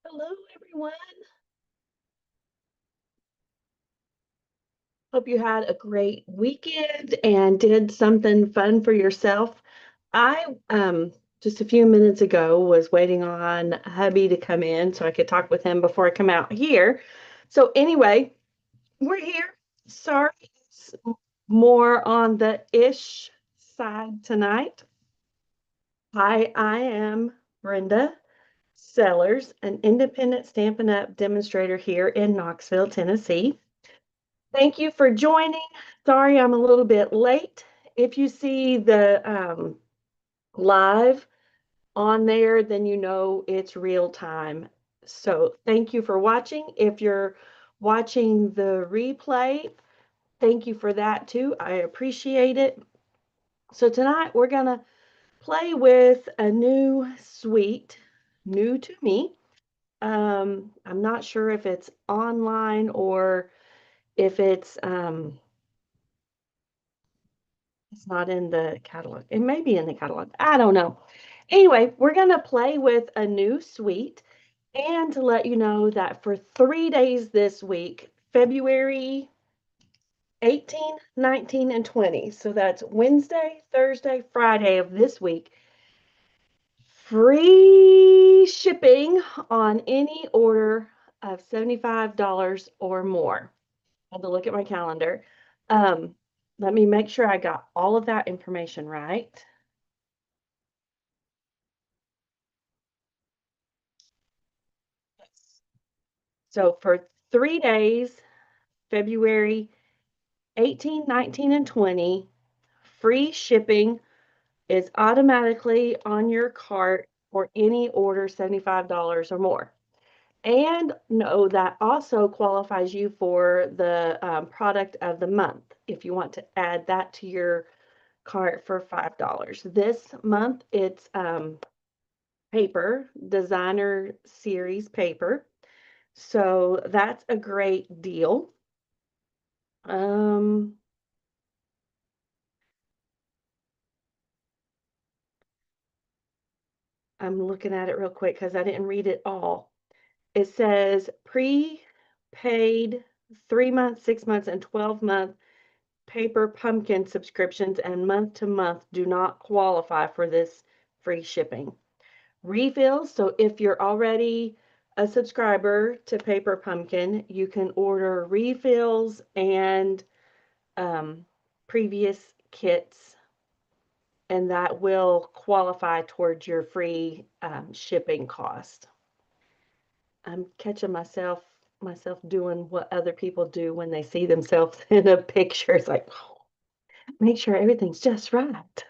Hello, everyone. Hope you had a great weekend and did something fun for yourself. I just a few minutes ago was waiting on hubby to come in so I could talk with him before I come out here. So anyway, we're here. Sorry, it's more on the ish side tonight. Hi, I am Brenda Sellers, an independent Stampin' Up! Demonstrator here in Knoxville, Tennessee. Thank you for joining. Sorry, I'm a little bit late. If you see the live on there, then you know it's real time. So thank you for watching. If you're watching the replay, thank you for that too. I appreciate it. So tonight we're going to play with a new suite, new to me. I'm not sure if it's online or if it's not in the catalog. It may be in the catalog. I don't know. Anyway, we're going to play with a new suite and to let you know that for 3 days this week, February 18, 19, and 20. So that's Wednesday, Thursday, Friday of this week. Free shipping on any order of $75 or more. I had to look at my calendar. Um, Let me make sure I got all of that information right. So for 3 days, February 18, 19, and 20, free shipping is automatically on your cart for any order $75 or more. And no, that also qualifies you for the product of the month if you want to add that to your cart for $5. This month it's paper, designer series paper. So that's a great deal. Um, I'm looking at it real quick because I didn't read it all. It says prepaid 3 months, 6 months, and 12-month paper pumpkin subscriptions and month to month do not qualify for this free shipping. Refills, so if you're already a subscriber to Paper Pumpkin, you can order refills and previous kits, and that will qualify towards your free shipping cost. I'm catching myself doing what other people do when they see themselves in a picture. It's like, oh, make sure everything's just right.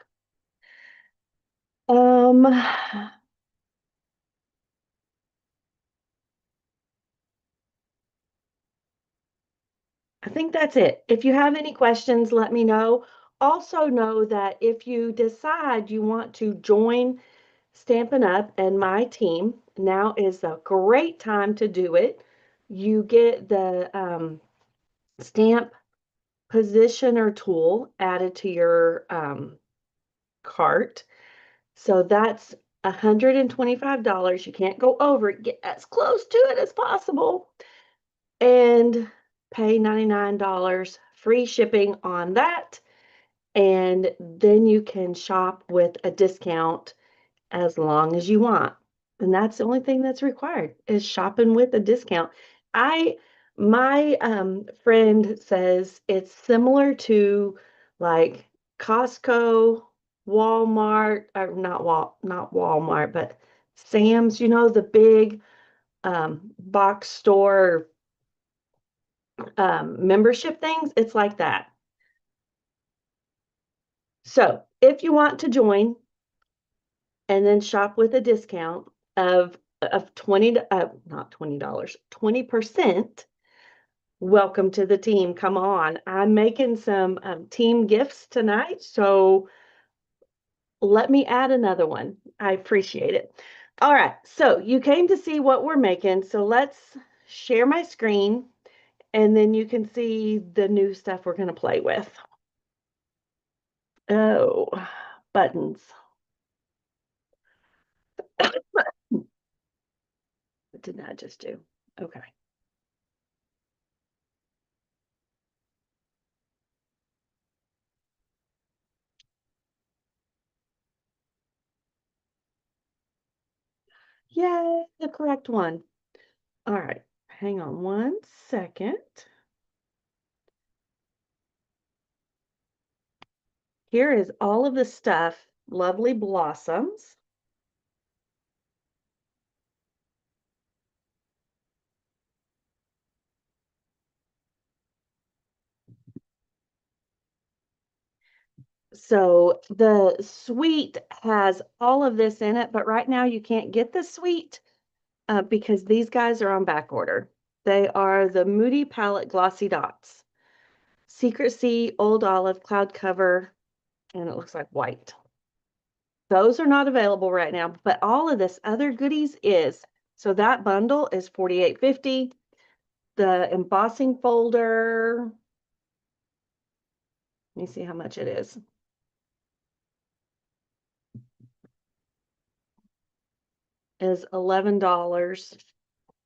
I think that's it. If you have any questions, let me know. Also know that if you decide you want to join Stampin' Up! And my team, now is a great time to do it. You get the stamp positioner tool added to your cart. So that's $125. You can't go over it. Get as close to it as possible and pay $99 free shipping on that. And then you can shop with a discount as long as you want. And that's the only thing that's required is shopping with a discount. I my friend says it's similar to like Costco, Walmart, or not Walmart, but Sam's, the big box store membership things. It's like that. So if you want to join, and then shop with a discount of 20 not $20, 20%. Welcome to the team. Come on. I'm making some team gifts tonight, so let me add another one. I appreciate it. All right, so you came to see what we're making, so let's share my screen and then you can see the new stuff we're going to play with. Oh, buttons. did that just do? Okay. Yay, the correct one. All right, hang on 1 second. Here is all of the stuff, lovely blossoms. So the suite has all of this in it, but right now you can't get the suite because these guys are on back order. They are the Moody Palette Glossy Dots. Secret Sea, Old Olive, Cloud Cover, and it looks like white. Those are not available right now, but all of this other goodies is. So that bundle is $48.50. The embossing folder, let me see how much it is $11.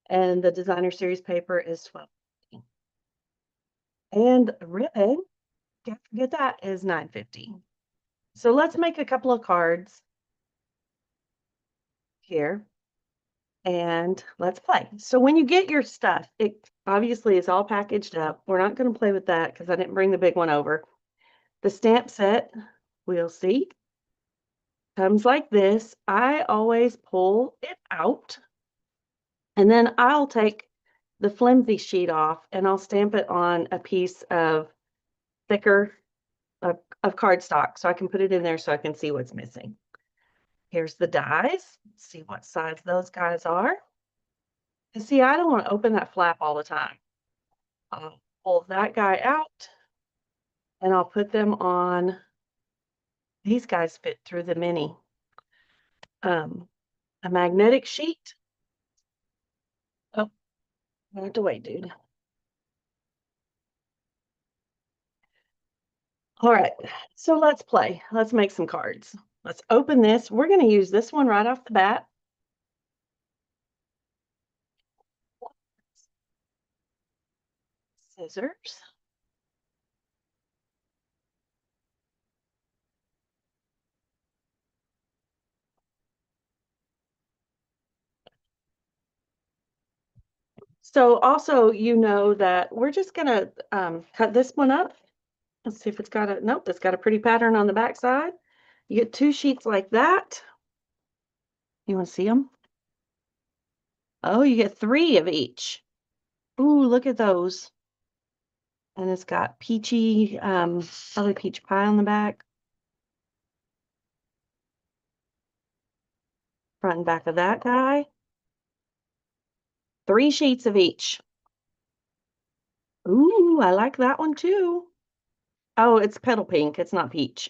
And the designer series paper is $12.50. And ribbon, can't forget that, is $9.50. So let's make a couple of cards here and let's play. So when you get your stuff, it obviously is all packaged up. We're not going to play with that because I didn't bring the big one over. The stamp set, we'll see, comes like this. I always pull it out and then I'll take the flimsy sheet off and I'll stamp it on a piece of thicker of cardstock so I can put it in there so I can see what's missing. Here's the dies. Let's see what size those guys are. And see, I don't want to open that flap all the time. I'll pull that guy out and I'll put them on. These guys fit through the mini. A magnetic sheet. Oh, I have to wait, dude. All right, so let's play. Let's make some cards. Let's open this. We're going to use this one right off the bat. Scissors. So also, you know that we're just going to cut this one up. Let's see if it's got a, nope, it's got a pretty pattern on the back side. You get 2 sheets like that. You want to see them? Oh, you get 3 of each. Ooh, look at those. And it's got peachy, probably peach pie on the back. Front and back of that guy. 3 sheets of each. Ooh, I like that one too. Oh, it's petal pink. It's not peach.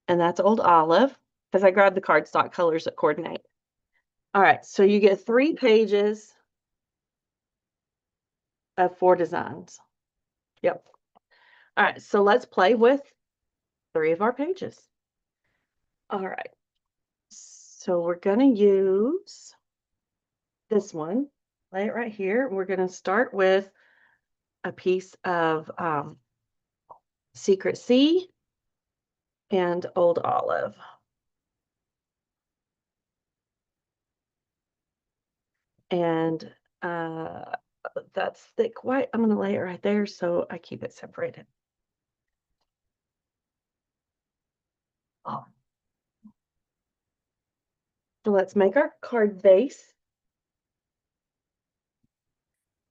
And that's Old Olive because I grabbed the cardstock colors that coordinate. All right, so you get 3 pages of 4 designs. Yep. All right, so let's play with 3 of our pages. All right, so we're going to use this one, lay it right here. We're going to start with a piece of Secret Sea and Old Olive. And that's thick white. I'm going to lay it right there so I keep it separated. Oh. So let's make our card base.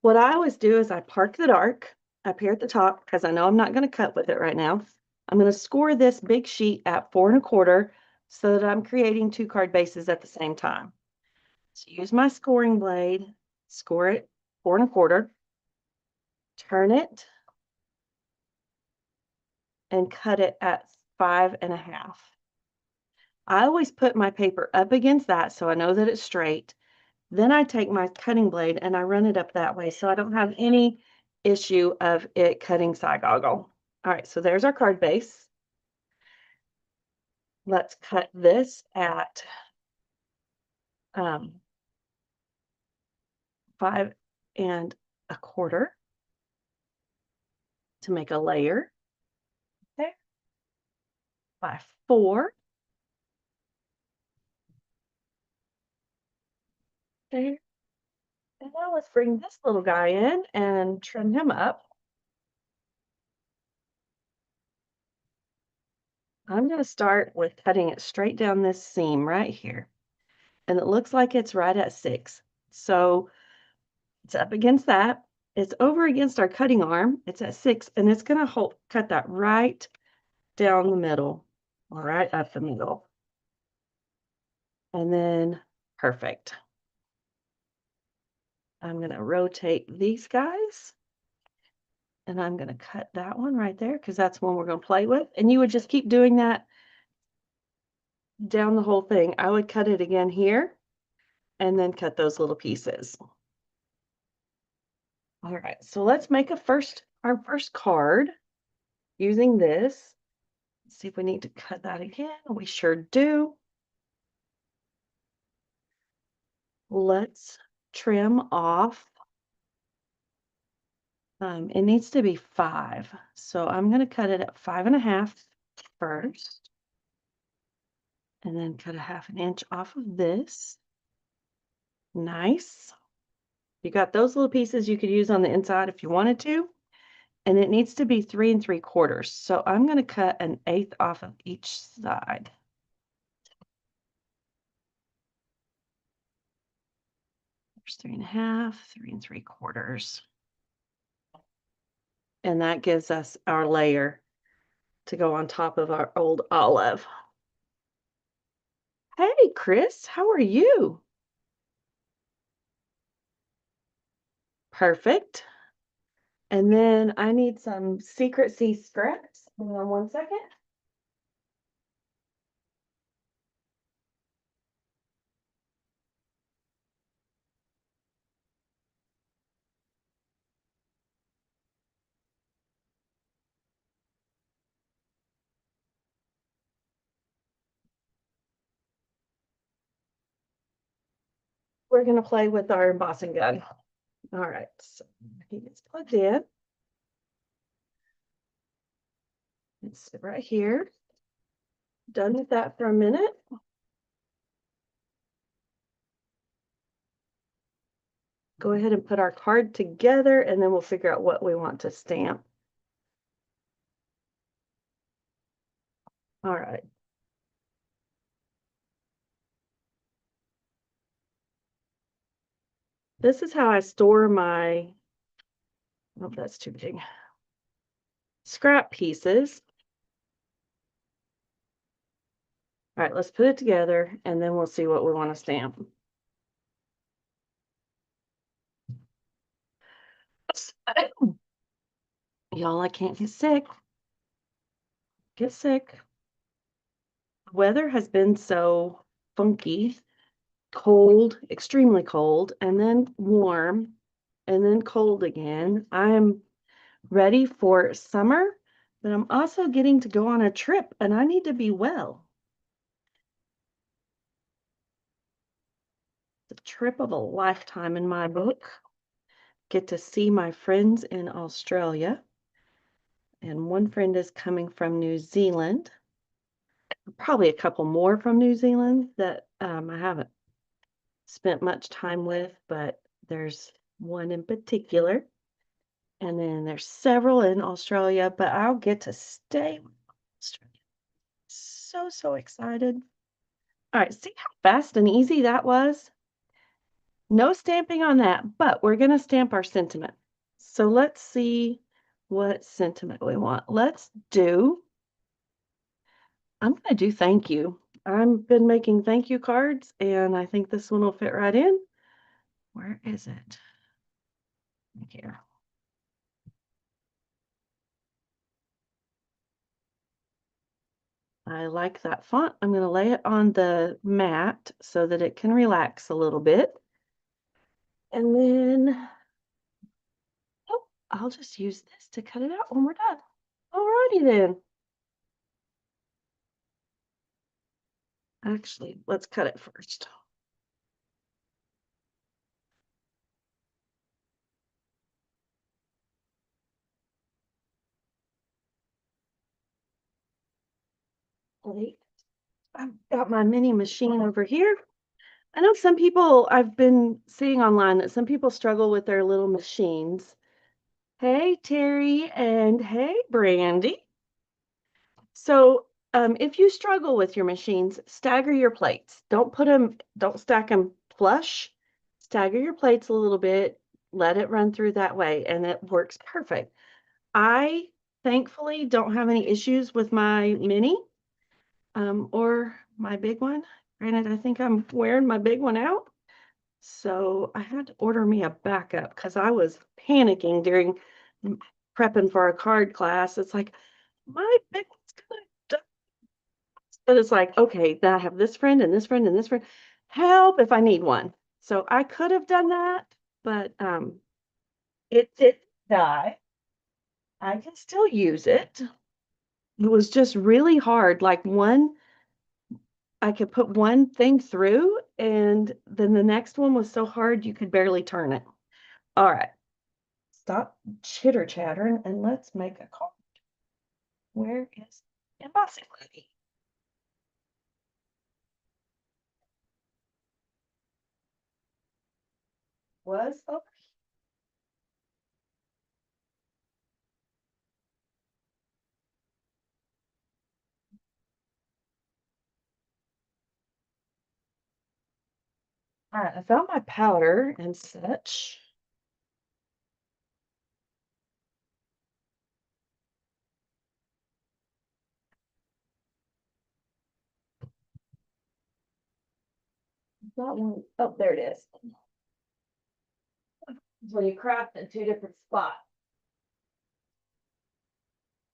What I always do is I park the dark up here at the top because I know I'm not going to cut with it right now. I'm going to score this big sheet at 4 1/4 so that I'm creating 2 card bases at the same time. So use my scoring blade, score it 4 1/4, turn it, and cut it at 5 1/2. I always put my paper up against that so I know that it's straight. Then I take my cutting blade and I run it up that way so I don't have any issue of it cutting side goggle. All right, so there's our card base. Let's cut this at 5 1/4 to make a layer. There. By 4. There. And now let's bring this little guy in and trim him up. I'm going to start with cutting it straight down this seam right here. And it looks like it's right at 6. So it's up against that. It's over against our cutting arm. It's at 6, and it's going to cut that right down the middle, or right up the middle. And then, perfect. I'm going to rotate these guys. And I'm going to cut that one right there because that's one we're going to play with. And you would just keep doing that down the whole thing. I would cut it again here and then cut those little pieces. All right, so let's make our first card using this. Let's see if we need to cut that again. We sure do. Let's trim off. It needs to be 5. So I'm going to cut it at 5 1/2 first. And then cut a 1/2 inch off of this. Nice. You got those little pieces you could use on the inside if you wanted to. And it needs to be 3 3/4. So I'm going to cut an 1/8 off of each side. There's 3 1/2, 3 3/4. And that gives us our layer to go on top of our old olive. Hey, Chris, how are you? Perfect. And then I need some Secret Sea scraps. Hold on one second. We're going to play with our embossing gun. All right, so he gets plugged in. It's right here. Done with that for a minute. Go ahead and put our card together, and then we'll figure out what we want to stamp. All right. This is how I store my, oh, that's too big, scrap pieces. All right, let's put it together, and then we'll see what we want to stamp. Y'all, I can't get sick. Get sick. The weather has been so funky, cold, extremely cold, and then warm, and then cold again. I'm ready for summer, but I'm also getting to go on a trip, and I need to be well. The trip of a lifetime in my book. Get to see my friends in Australia, and one friend is coming from New Zealand. Probably a couple more from New Zealand that I haven't spent much time with, but there's one in particular. And then there's several in Australia, but I'll get to stay in Australia. So excited. All right, see how fast and easy that was? No stamping on that, but we're going to stamp our sentiment. So let's see what sentiment we want. I'm going to do thank you. I've been making thank you cards, and I think this one will fit right in. Where is it? Here. I like that font. I'm going to lay it on the mat so that it can relax a little bit. And then, oh, I'll just use this to cut it out when we're done. Alrighty then. Actually, let's cut it first. plate. I've got my mini machine over here. I know some people, I've been seeing online that some people struggle with their little machines. Hey, Terry, and hey, Brandy. So, if you struggle with your machines, stagger your plates. Don't stack them flush. Stagger your plates a little bit, let it run through that way, and it works perfect. I thankfully don't have any issues with my mini, or my big one. Granted, I think I'm wearing my big one out. So I had to order me a backup because I was panicking during prepping for a card class. It's like, my big one's gonna die. But it's like, okay, then I have this friend and this friend and this friend. Help if I need one. So I could have done that, but it did die. I can still use it. It was just really hard. Like I could put one thing through, and then the next one was so hard you could barely turn it. All right. Stop chitter chattering and let's make a call. Where is embossing lady? Was over here. All right, I found my powder and such. That one, oh, there it is. When you craft in two different spots,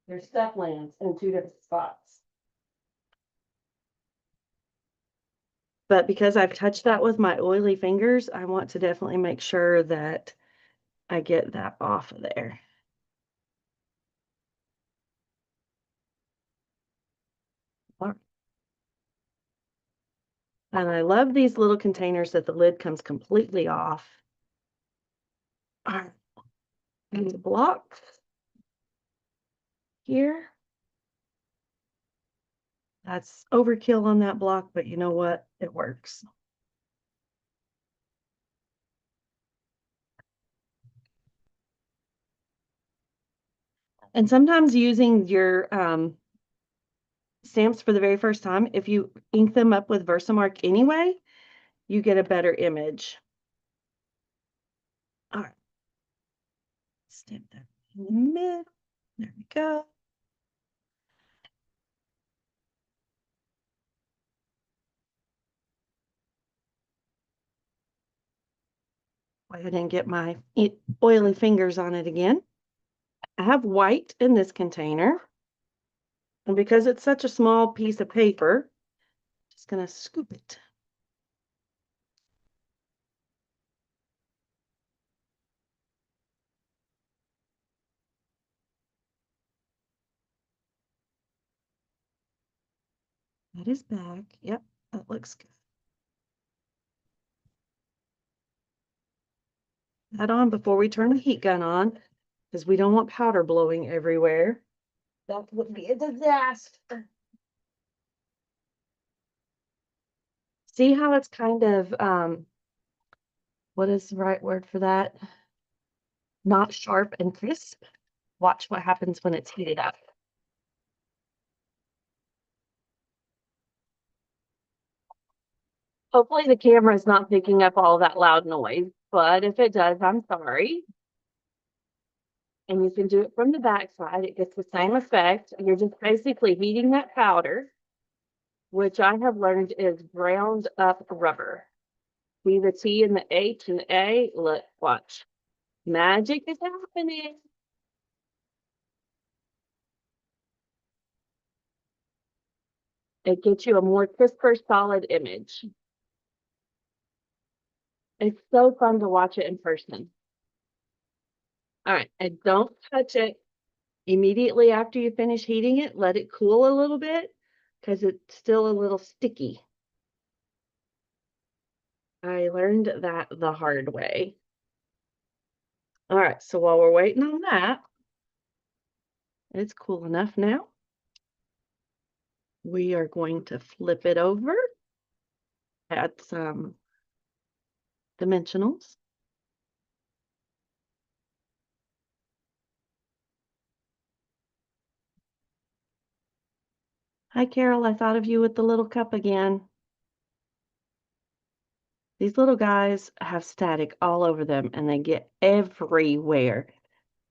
your stuff lands in two different spots. But because I've touched that with my oily fingers, I want to definitely make sure that I get that off of there. And I love these little containers that the lid comes completely off. All right, and the block here. That's overkill on that block, but you know what? It works. And sometimes using your stamps for the very first time, if you ink them up with Versamark anyway, you get a better image. All right. Stamp that in the middle. There we go. Go ahead and get my oily fingers on it again. I have white in this container. And because it's such a small piece of paper, I'm just going to scoop it. That is back. Yep, that looks good. That on before we turn the heat gun on, because we don't want powder blowing everywhere. That would be a disaster. See how it's kind of, what is the right word for that? Not sharp and crisp. Watch what happens when it's heated up. Hopefully the camera is not picking up all that loud noise, but if it does, I'm sorry. And you can do it from the back side. It gets the same effect. You're just basically heating that powder, which I have learned is ground up rubber. See the T and the H and the A? Look, watch. Magic is happening. It gets you a more crisper, solid image. It's so fun to watch it in person. All right, and don't touch it immediately after you finish heating it. Let it cool a little bit because it's still a little sticky. I learned that the hard way. All right, so while we're waiting on that, it's cool enough now. We are going to flip it over, add some dimensionals. Hi, Carol. I thought of you with the little cup again. These little guys have static all over them and they get everywhere.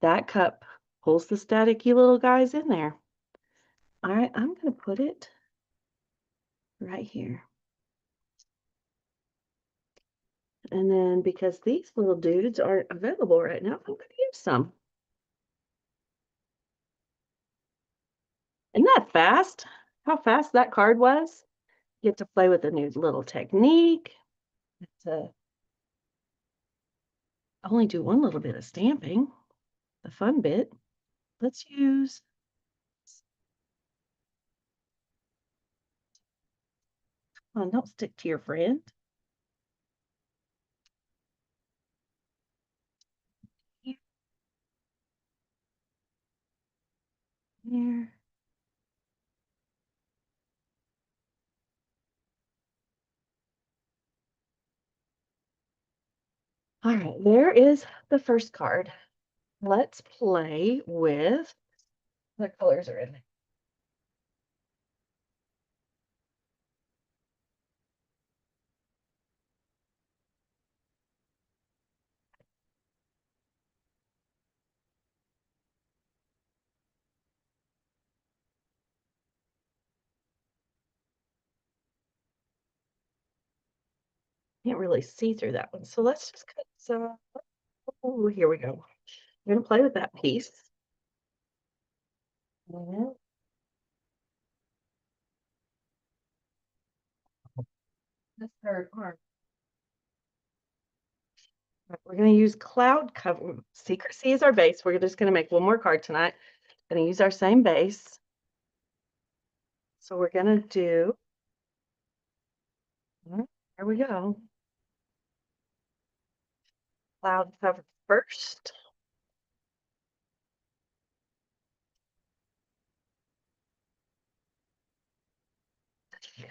That cup pulls the staticky little guys in there. All right, I'm going to put it right here. And then because these little dudes aren't available right now, I'm going to use some. Isn't that fast? How fast that card was? Get to play with a new little technique. To only do one little bit of stamping, the fun bit. Let's use come on, don't stick to your friend. Here. All right, there is the first card. Let's play with what colors are in there. Can't really see through that one. So let's just cut some. Oh, here we go. I'm going to play with that piece. And the third arm. We're going to use cloud cover. Secrecy is our base. We're just going to make one more card tonight. Going to use our same base. So we're going to do, there we go. Cloud cover first.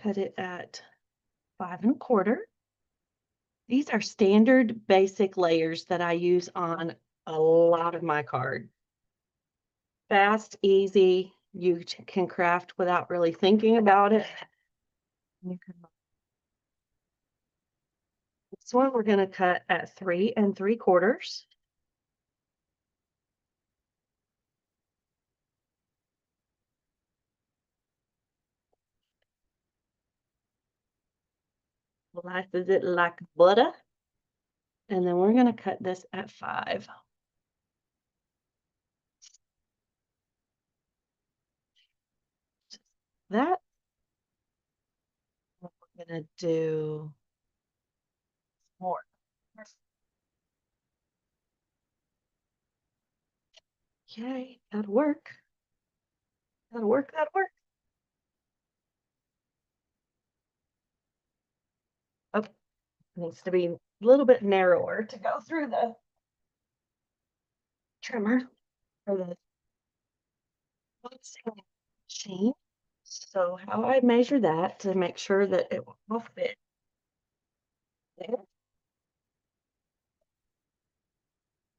Cut it at 5 1/4. These are standard basic layers that I use on a lot of my cards. Fast, easy. You can craft without really thinking about it. This one we're going to cut at 3 3/4. Slices it like butter. And then we're going to cut this at 5. That we're going to do more. Okay, that'll work. That'll work. That'll work. Oh, needs to be a little bit narrower to go through the trimmer or the machine. So how I measure that to make sure that it will fit there.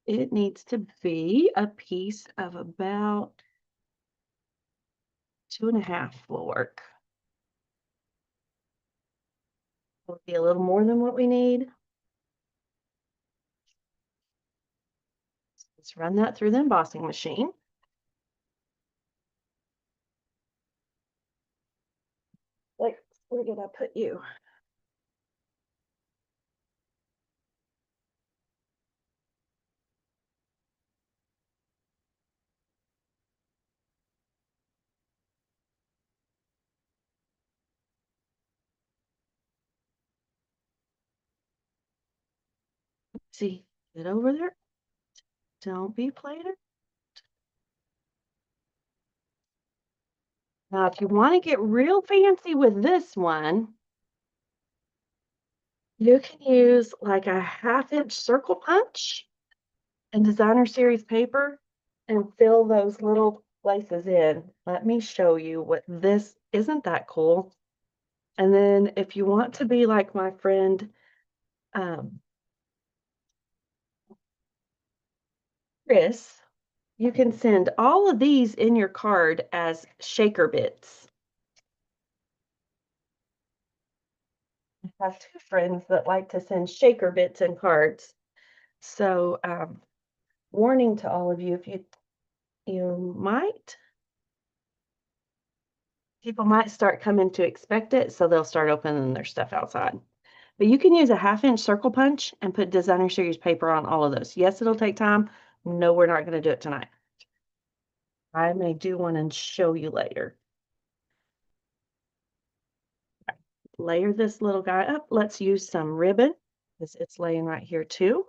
It needs to be a piece of about 2 1/2 will work. Will be a little more than what we need. Let's run that through the embossing machine. Like, where did I put you? See, get over there. Don't be playing. Now, if you want to get real fancy with this one, you can use like a 1/2 inch circle punch and designer series paper and fill those little places in, let me show you what this, isn't that cool? And then if you want to be like my friend, um, Chris, you can send all of these in your card as shaker bits. I have two friends that like to send shaker bits in cards. So, warning to all of you, if you might, people might start coming to expect it, so they'll start opening their stuff outside. But you can use a 1/2 inch circle punch and put designer series paper on all of those. Yes, it'll take time. No, we're not going to do it tonight. I may do one and show you later. Layer this little guy up. Let's use some ribbon because it's laying right here too.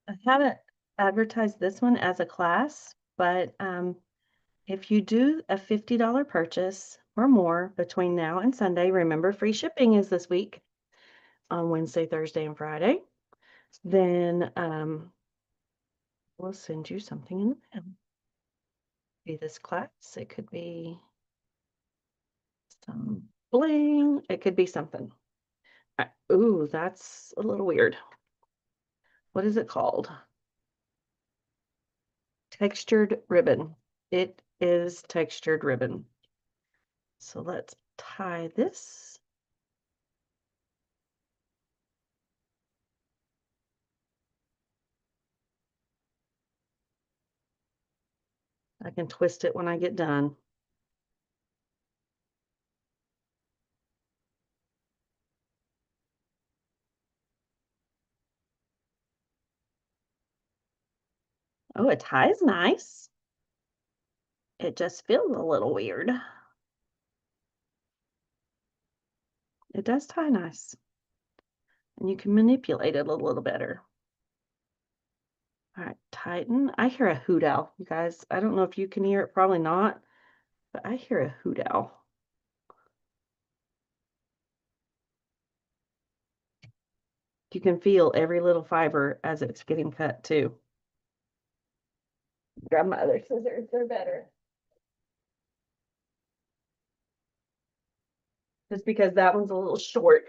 I haven't advertised this one as a class, but if you do a $50 purchase or more between now and Sunday, remember free shipping is this week on Wednesday, Thursday, and Friday, then we'll send you something in the mail. Be this class, it could be some bling, it could be something. Ooh, that's a little weird. What is it called? Textured ribbon. It is textured ribbon. So let's tie this. I can twist it when I get done. Oh, it ties nice. It just feels a little weird. It does tie nice. And you can manipulate it a little better. All right, tighten. I hear a hoot owl, you guys. I don't know if you can hear it, probably not, but I hear a hoot owl. You can feel every little fiber as it's getting cut too. Grab my other scissors, they're better. Just because that one's a little short,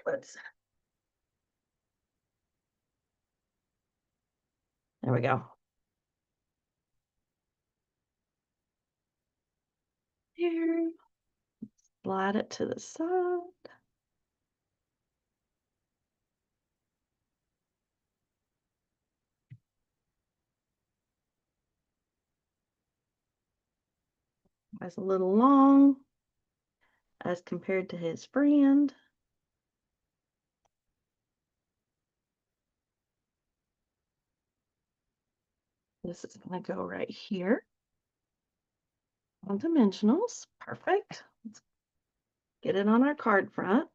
there we go. Here, slide it to the side. That's a little long as compared to his friend. This is going to go right here on dimensionals. Perfect. Let's get it on our card front.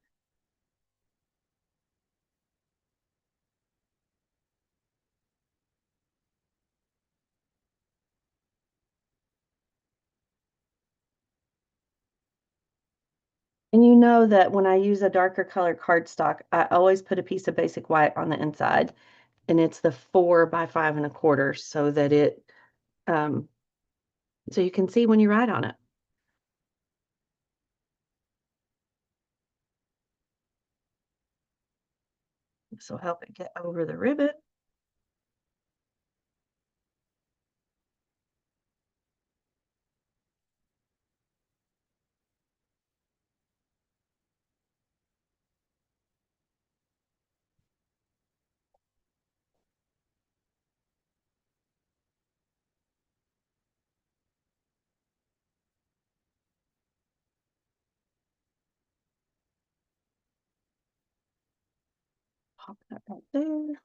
And you know that when I use a darker color cardstock, I always put a piece of basic white on the inside, and it's the 4 by 5 1/4 so that it, so you can see when you write on it. This will help it get over the ribbon. Pop that right there. Let's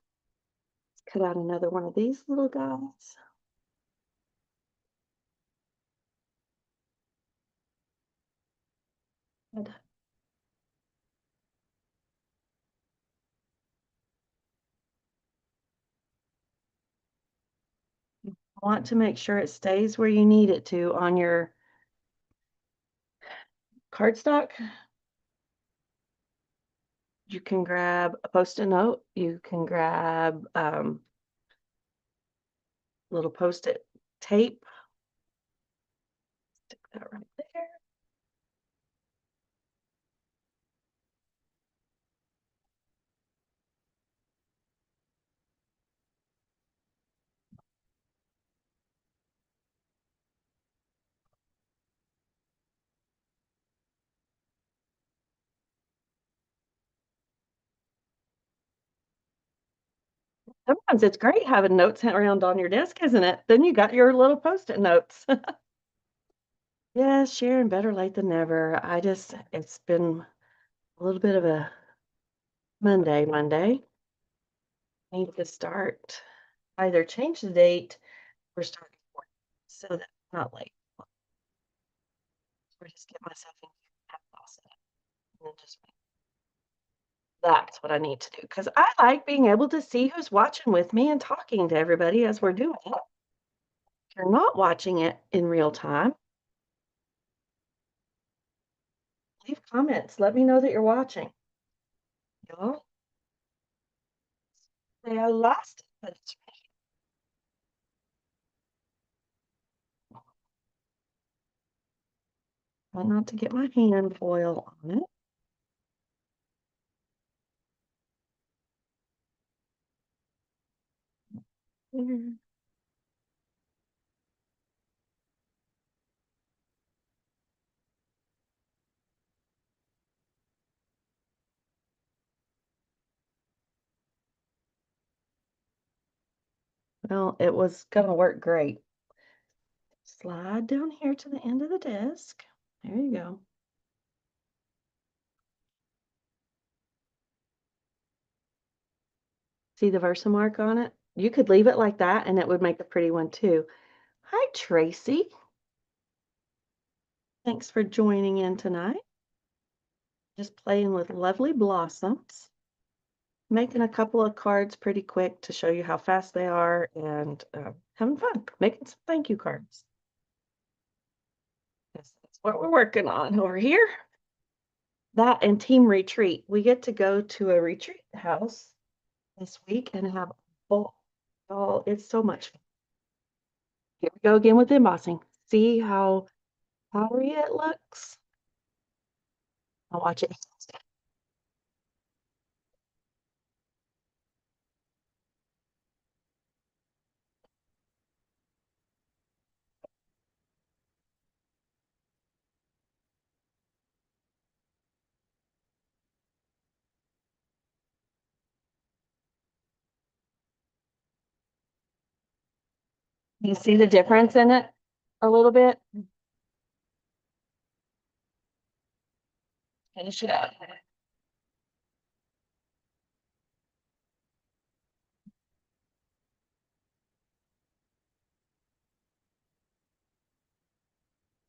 cut out another one of these little guys. And want to make sure it stays where you need it to on your cardstock. You can grab a Post-it note. You can grab little Post-it tape. Stick that right there. Sometimes it's great having notes around on your desk, isn't it? Then you got your little Post-it notes. Yes, Sharon, better late than never. It's been a little bit of a Monday. Need to start, either change the date or start work so that I'm not late. Or just get myself in half lost it. And then just that's what I need to do because I like being able to see who's watching with me and talking to everybody as we're doing it. If you're not watching it in real time, leave comments. Let me know that you're watching. Y'all, say I lost it, but it's right. Try not to get my hand foil on it. There. Well, it was gonna work great. Slide down here to the end of the disc. There you go. See the Versamark on it? You could leave it like that and it would make a pretty one too. Hi, Tracy. Thanks for joining in tonight. Just playing with lovely blossoms. Making a couple of cards pretty quick to show you how fast they are and having fun making some thank you cards. Yes, that's what we're working on over here. That and team retreat. We get to go to a retreat house this week and have a ball. Oh, it's so much fun. Here we go again with embossing. See how powdery it looks? I'll watch it. You see the difference in it a little bit? Finish it up.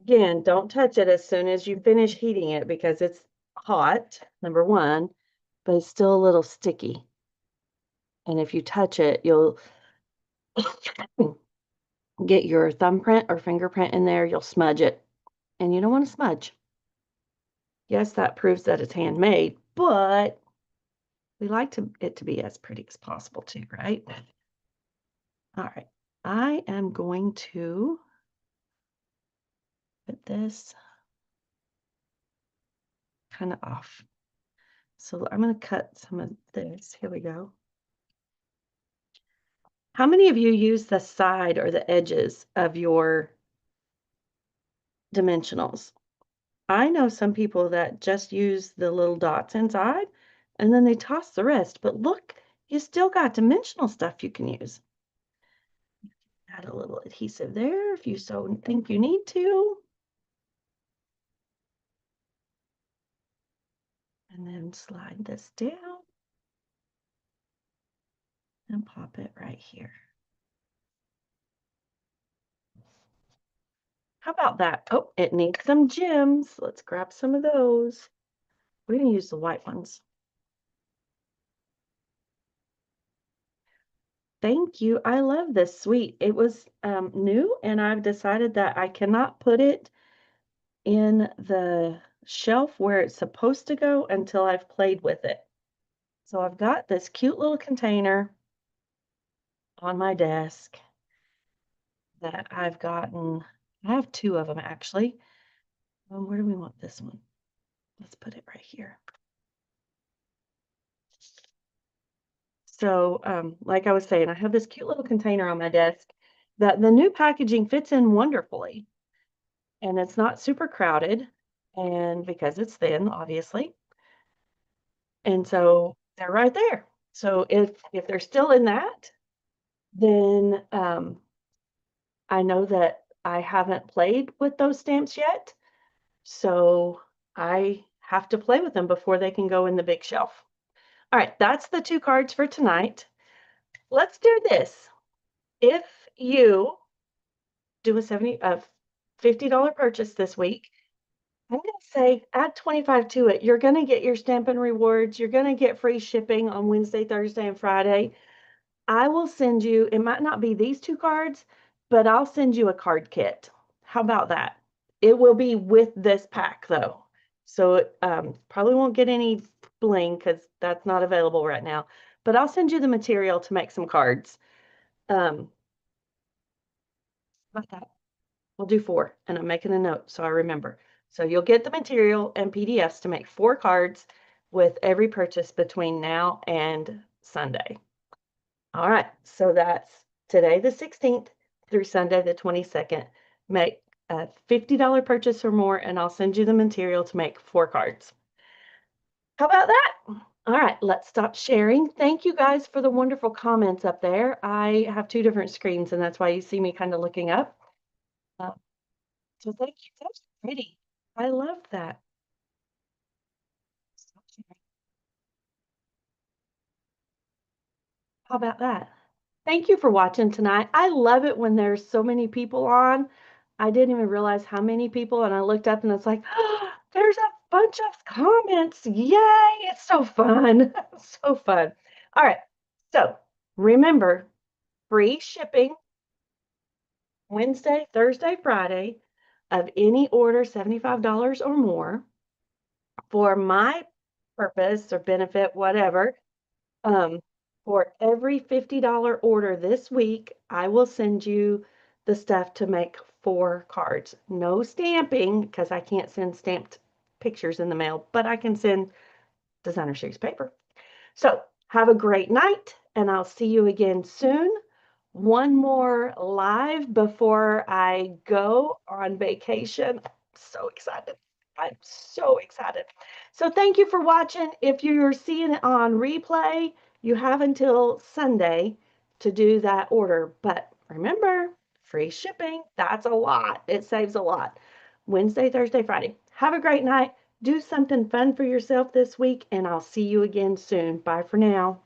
Again, don't touch it as soon as you finish heating it because it's hot, number one, but it's still a little sticky. And if you touch it, you'll get your thumbprint or fingerprint in there, you'll smudge it. And you don't want to smudge. Yes, that proves that it's handmade, but we like it to be as pretty as possible too, right? All right, I am going to put this kind of off. So I'm going to cut some of this. Here we go. How many of you use the side or the edges of your dimensionals? I know some people that just use the little dots inside and then they toss the rest. But look, you still got dimensional stuff you can use. Add a little adhesive there if you so think you need to. And then slide this down and pop it right here. How about that? Oh, it needs some gems. Let's grab some of those. We're going to use the white ones. Thank you. I love this sweet. It was new, and I've decided that I cannot put it in the shelf where it's supposed to go until I've played with it. So I've got this cute little container on my desk that I've gotten. I have two of them actually. Where do we want this one? Let's put it right here. So, like I was saying, I have this cute little container on my desk that the new packaging fits in wonderfully, and it's not super crowded, and because it's thin, obviously. And so they're right there. So if they're still in that, then I know that I haven't played with those stamps yet. So I have to play with them before they can go in the big shelf. All right, that's the two cards for tonight. Let's do this. If you do a $50 purchase this week, I'm going to say add 25 to it. You're going to get your Stampin' Rewards. You're going to get free shipping on Wednesday, Thursday, and Friday. I will send you, it might not be these two cards, but I'll send you a card kit. How about that? It will be with this pack though. So it probably won't get any bling because that's not available right now. But I'll send you the material to make some cards. How about that? We'll do 4, and I'm making a note so I remember. So you'll get the material and PDFs to make 4 cards with every purchase between now and Sunday. All right, so that's today the 16th through Sunday the 22nd. Make a $50 purchase or more, and I'll send you the material to make 4 cards. How about that? All right, let's stop sharing. Thank you guys for the wonderful comments up there. I have 2 different screens, and that's why you see me kind of looking up. Uh, so thank you. That's pretty. I love that. Stop sharing. How about that? Thank you for watching tonight. I love it when there's so many people on. I didn't even realize how many people, and I looked up and it's like, oh, there's a bunch of comments. Yay! It's so fun. So fun. All right. So remember, free shipping Wednesday, Thursday, Friday of any order $75 or more for my purpose or benefit, whatever. Um, for every $50 order this week, I will send you the stuff to make 4 cards. No stamping because I can't send stamped pictures in the mail, but I can send designer series paper. So have a great night, and I'll see you again soon. One more live before I go on vacation. I'm so excited. I'm so excited. So thank you for watching. If you're seeing it on replay, you have until Sunday to do that order. But remember, free shipping, that's a lot. It saves a lot. Wednesday, Thursday, Friday. Have a great night. Do something fun for yourself this week, and I'll see you again soon. Bye for now.